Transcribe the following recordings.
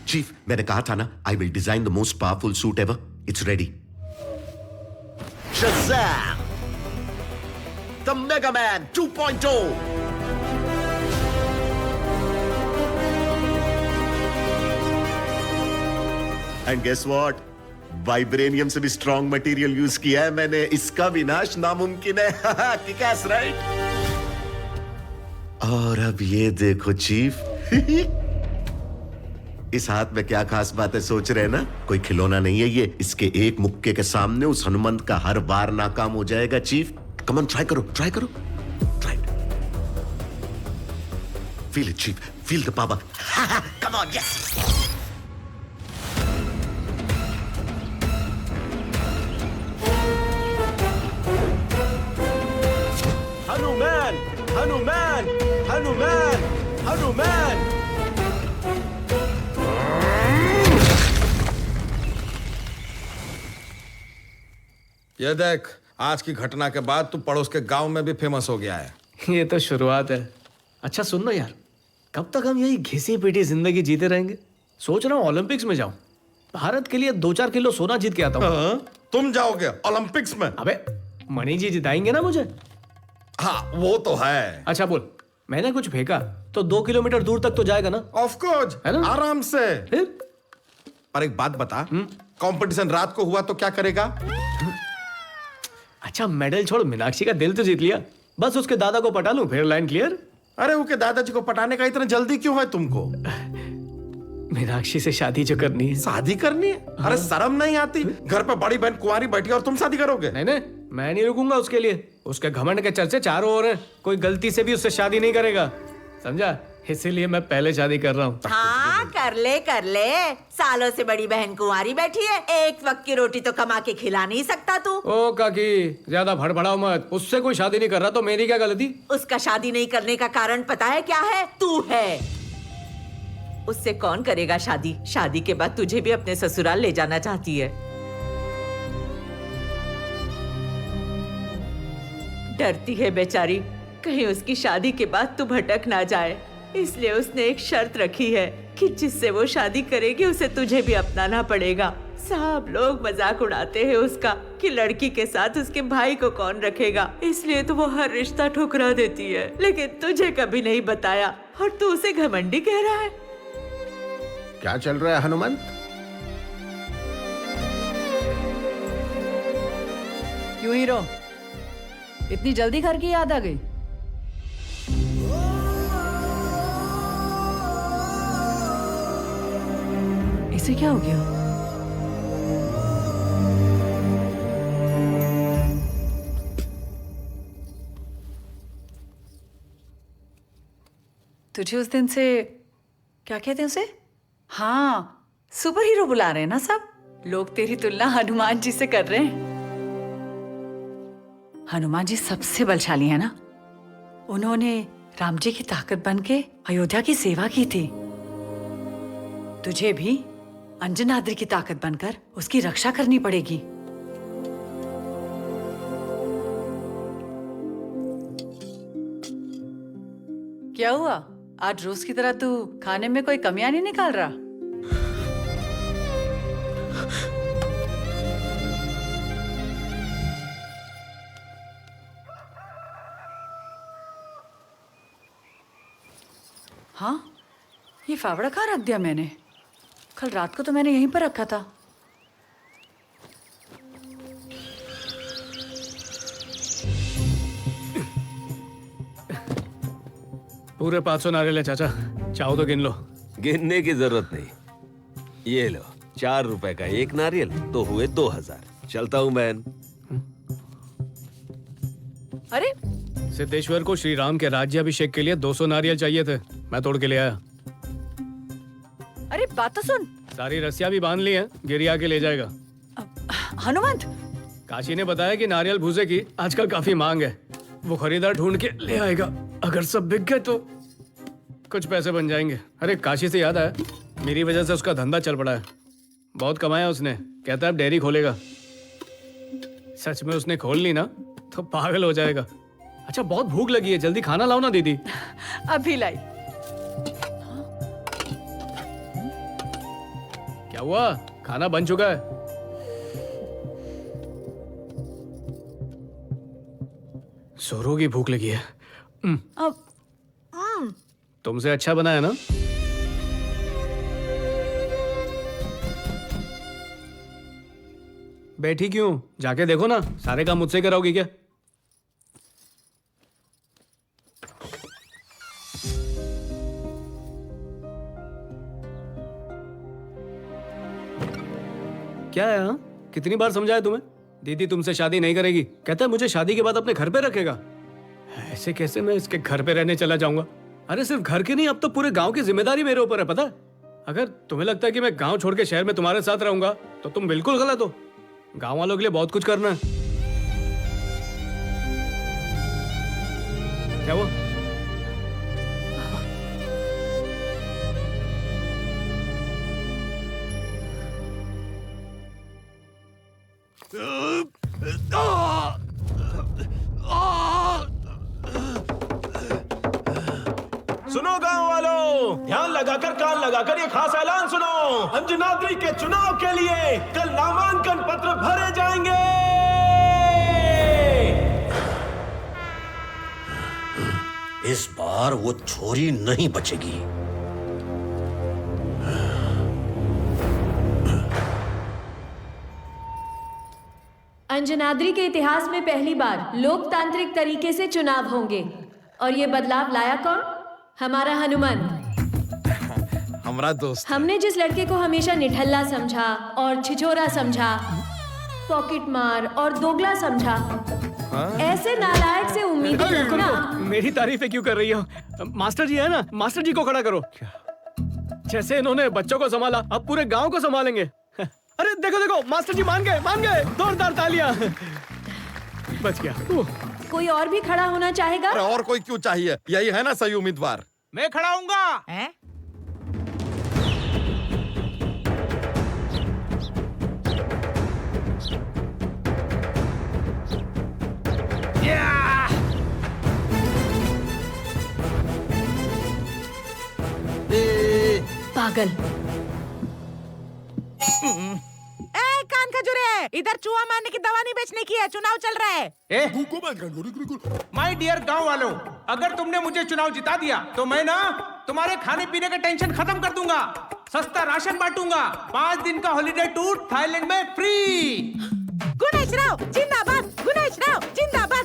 Chief, मैंने कहा था ना, I will design the most powerful suit ever. It's ready. Shazam! The Mega Man 2.0. And guess what? Vibranium से भी strong material use किया है मैंने. इसका विनाश नामुमकिन है. Kick-S, right? और अब ये देखो चीफ. इस हाथ में क्या खास बात है सोच रहे हैं ना? कोई खिलौना नहीं है ये. इसके एक मुक्के के सामने उस हनुमंत का हर बार नाकाम हो जाएगा चीफ. कम ऑन, ट्राई करो, ट्राई करो. Try. Feel it chief, feel the power. Come on, yes. Hanuman, Hanuman, Hanuman, Hanuman. ये देख, आज की घटना के बाद तू पड़ोस के गांव में भी फेमस हो गया है. ये तो शुरुआत है. अच्छा सुन लो यार, कब तक हम यही घिसी पिटी जिंदगी जीते रहेंगे? सोच रहा हूँ ओलंपिक्स में जाऊं, भारत के लिए 2-4 किलो सोना जीत के आता हूँ. तुम जाओगे ओलंपिक्स में? अबे मणि जी जिताएंगे ना मुझे. हाँ वो तो है. अच्छा बोल, मैंने कुछ फेंका तो 2 किलोमीटर दूर तक तो जाएगा ना? ऑफ कोर्स, है ना? आराम से. फिर? पर एक बात बता, कंपटीशन रात को हुआ तो क्या करेगा? अच्छा मेडल छोड़, मीनाक्षी का दिल तो जीत लिया. बस उसके दादा को पटा लूं, फिर लाइन क्लियर. अरे उसके दादाजी को पटाने का इतना जल्दी क्यों है तुमको? मीनाक्षी से शादी जो करनी है. शादी करनी है? अरे शर्म नहीं आती? घर पे बड़ी बहन कुंवारी बैठी और तुम शादी करोगे? नहीं नहीं, मैं नहीं रुकूंगा उसके लिए. उसके घमंड के चर्चे चारों ओर हैं. कोई गलती से भी उससे शादी नहीं करेगा, समझा? इसीलिए मैं पहले शादी कर रहा हूँ. हाँ कर ले कर ले. सालों से बड़ी बहन कुंवारी बैठी है, एक वक्त की रोटी तो कमा के खिला नहीं सकता तू? ओ काकी, ज्यादा भड़बड़ाओ मत. उससे कोई शादी नहीं कर रहा तो मेरी क्या गलती? उसका शादी नहीं करने का कारण पता है क्या है? तू है. उससे कौन करेगा शादी? शादी के बाद तुझे भी अपने ससुराल ले जाना चाहती है. डरती है बेचारी, कहीं उसकी शादी के बाद तू भटक ना जाए. इसलिए उसने एक शर्त रखी है कि जिससे वो शादी करेगी उसे तुझे भी अपनाना पड़ेगा. सब लोग मजाक उड़ाते हैं उसका कि लड़की के साथ उसके भाई को कौन रखेगा. इसलिए तो वो हर रिश्ता ठुकरा देती है, लेकिन तुझे कभी नहीं बताया और तू उसे घमंडी कह रहा है. क्या चल रहा है हनुमंत? क्यों हीरो, इतनी जल्दी घर की याद आ गई? इसे क्या हो गया? तुझे उस दिन से क्या कहते हैं उसे? हाँ, सुपर हीरो बुला रहे हैं ना सब लोग. तेरी तुलना हनुमान जी से कर रहे हैं. हनुमान जी सबसे बलशाली है ना. उन्होंने राम जी की ताकत बनके अयोध्या की सेवा की थी. तुझे भी अंजनाद्रि की ताकत बनकर उसकी रक्षा करनी पड़ेगी. क्या हुआ? आज रोज की तरह तू खाने में कोई कमियां नहीं निकाल रहा? हाँ, ये फावड़ा कहाँ रख दिया मैंने? कल रात को तो मैंने यहीं पर रखा था. पूरे 500 नारियल है चाचा, चाहो तो गिन लो. गिनने की जरूरत नहीं. ये लो, 4 रुपए का एक नारियल तो हुए 2000. चलता हूँ बहन. अरे सिद्धेश्वर को श्री राम के राज्याभिषेक के लिए 200 नारियल चाहिए थे, मैं तोड़ के ले आया. अरे बात तो सुन. सारी रस्सियां भी बांध ली हैं, गिरी आके ले जाएगा. हनुमंत, काशी ने बताया कि नारियल भूसे की आजकल काफी मांग है. वो खरीदार ढूंढ के ले आएगा. अगर सब बिक गए तो कुछ पैसे बन जाएंगे. अरे काशी से याद आया, मेरी वजह से उसका धंधा चल पड़ा है. बहुत कमाया उसने. कहता है अब डेयरी खोलेगा. सच में उसने खोल ली ना तो पागल हो जाएगा. अच्छा बहुत भूख लगी है, जल्दी खाना लाओ ना दीदी. अभी लाई. हुआ? खाना बन चुका है। जोरों की भूख लगी है। अब तुमसे अच्छा बना है ना? बैठी क्यों? जाके देखो ना, सारे काम मुझसे कराओगी क्या? क्या है? हाँ, कितनी बार समझाया तुम्हें? दीदी तुमसे शादी नहीं करेगी। कहता है मुझे शादी के बाद अपने घर पे रखेगा। ऐसे कैसे मैं इसके घर पे रहने चला जाऊंगा? अरे सिर्फ घर की नहीं, अब तो पूरे गांव की जिम्मेदारी मेरे ऊपर है, पता है? अगर तुम्हें लगता है कि मैं गांव छोड़ के शहर में तुम्हारे साथ रहूंगा तो तुम बिल्कुल गलत हो। गांव वालों के लिए बहुत कुछ करना है। क्या हुआ? सुनो गांव वालों, ध्यान लगाकर कान लगाकर ये खास ऐलान सुनो। अंजनाद्री के चुनाव के लिए कल नामांकन पत्र भरे जाएंगे। इस बार वो छोरी नहीं बचेगी। अंजनाद्री के इतिहास में पहली बार लोकतांत्रिक तरीके से चुनाव होंगे और ये बदलाव लाया कौन? हमारा हनुमंत। हमारा दोस्त। हमने जिस लड़के को हमेशा निठल्ला समझा और छिछोरा समझा, पॉकेट मार और दोगला समझा, ऐसे नालायक से उम्मीदें रखना। मेरी तारीफें क्यों कर रही हो? मास्टर जी है ना, मास्टर जी को खड़ा करो। जैसे इन्होंने बच्चों को संभाला, अब पूरे गांव को संभालेंगे। अरे देखो देखो, मास्टर जी मान गए। जोरदार तालियां। बच गया। कोई और भी खड़ा होना चाहेगा? अरे और कोई क्यों चाहिए? यही है ना सही उम्मीदवार। मैं खड़ा हूँगा। पागल। कान खजूरे, इधर चूहा मारने की दवा नहीं बेचने की है, चुनाव चल रहा है। माय डियर गांव वालों, अगर तुमने मुझे चुनाव जिता दिया तो मैं ना तुम्हारे खाने पीने का टेंशन खत्म कर दूंगा। सस्ता राशन बांटूंगा। 5 दिन का हॉलिडे टूर थाईलैंड में फ्री। गुनेश राव जिंदाबाद, गुनेश राव जिंदाबाद।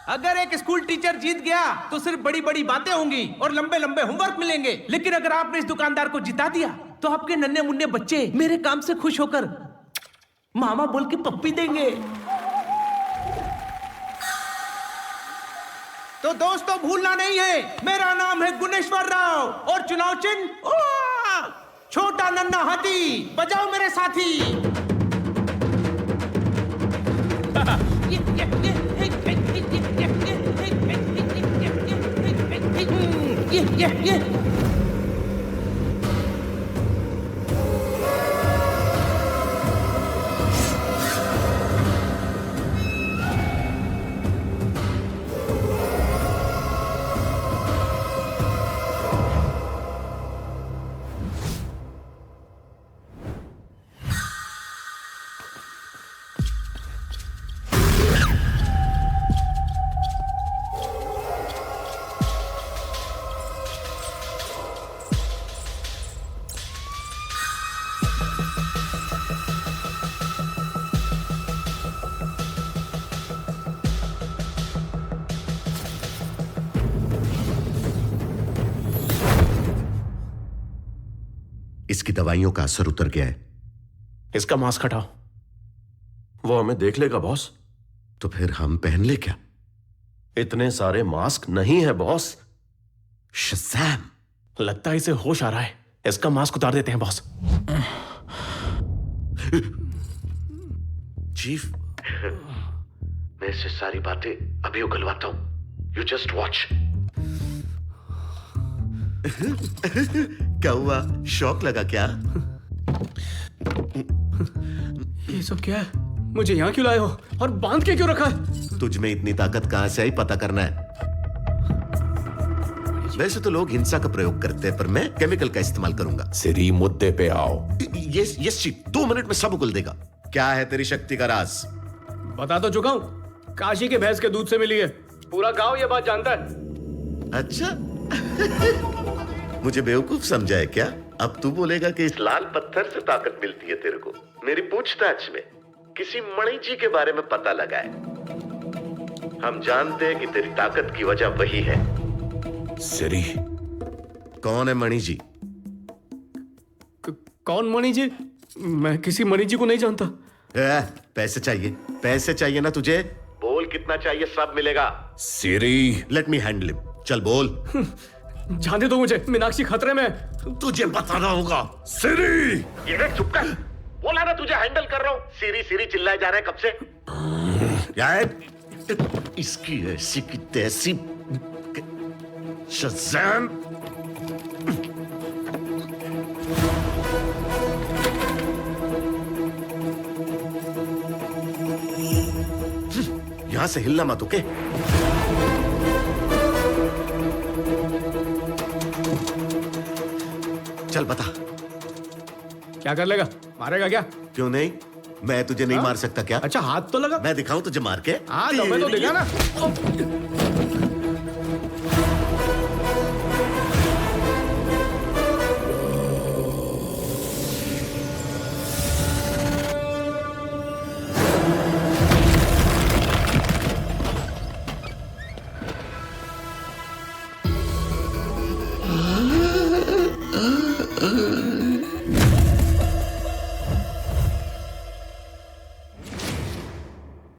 अगर एक स्कूल टीचर जीत गया तो सिर्फ बड़ी बड़ी बातें होंगी और लंबे लंबे होमवर्क मिलेंगे, लेकिन अगर आपने इस दुकानदार को जिता दिया तो आपके नन्हे मुन्ने बच्चे मेरे काम से खुश होकर मामा बोल के पप्पी देंगे। तो दोस्तों भूलना नहीं है, मेरा नाम है गुनेश्वर राव और चुनाव चिन्ह छोटा नन्हा हाथी। बजाओ मेरे साथी। ये इसकी दवाइयों का असर उतर गया है। इसका मास्क हटाओ, वो हमें देख लेगा बॉस। तो फिर हम पहन ले क्या? इतने सारे मास्क नहीं है बॉस। शज़ैम! लगता है इसे होश आ रहा है। इसका मास्क उतार देते हैं बॉस। चीफ, मैं इससे सारी बातें अभी उगलवाता हूं। You just watch. क्या हुआ? शौक लगा क्या? ये सब क्या है? मुझे यहाँ क्यों लाए हो और बांध के क्यों रखा है? तुझ में इतनी ताकत कहां से आई पता करना है। वैसे तो लोग हिंसा का प्रयोग करते हैं, पर मैं केमिकल का इस्तेमाल करूंगा। सिरी, मुद्दे पे आओ। यस चीफ, 2 मिनट में सब उगल देगा। क्या है तेरी शक्ति का राज? बता तो चुका हूँ, काशी के भैंस के दूध से मिली है। पूरा गांव ये बात जानता है। अच्छा मुझे बेवकूफ समझा है क्या? अब तू बोलेगा कि इस लाल पत्थर से ताकत मिलती है तेरे को। मेरी पूछताछ में किसी मणि जी के बारे में पता लगा है। हम जानते हैं कि तेरी ताकत की वजह वही है। सिरी, कौन है मणि जी? कौन मणि जी? मैं किसी मणि जी को नहीं जानता। पैसे चाहिए, पैसे चाहिए ना तुझे? बोल कितना चाहिए, सब मिलेगा। सिरी, लेट मी हैंडल हिम। चल बोल। जाने दो मुझे, मीनाक्षी खतरे में। तुझे बताना होगा। सिरी, ये देख, चुप कर। बोला ना तुझे हैंडल कर रहा हूं। सीरी सीरी चिल्लाए जा रहा है कब से। यार इसकी ऐसी की तैसी शज़ैम। यहां से हिलना मत, ओके? चल बता, क्या कर लेगा? मारेगा क्या? क्यों नहीं? मैं तुझे नहीं मार सकता क्या? अच्छा हाथ तो लगा। मैं दिखाऊं तुझे मार के? हाँ तो मैं तो दिखा ना।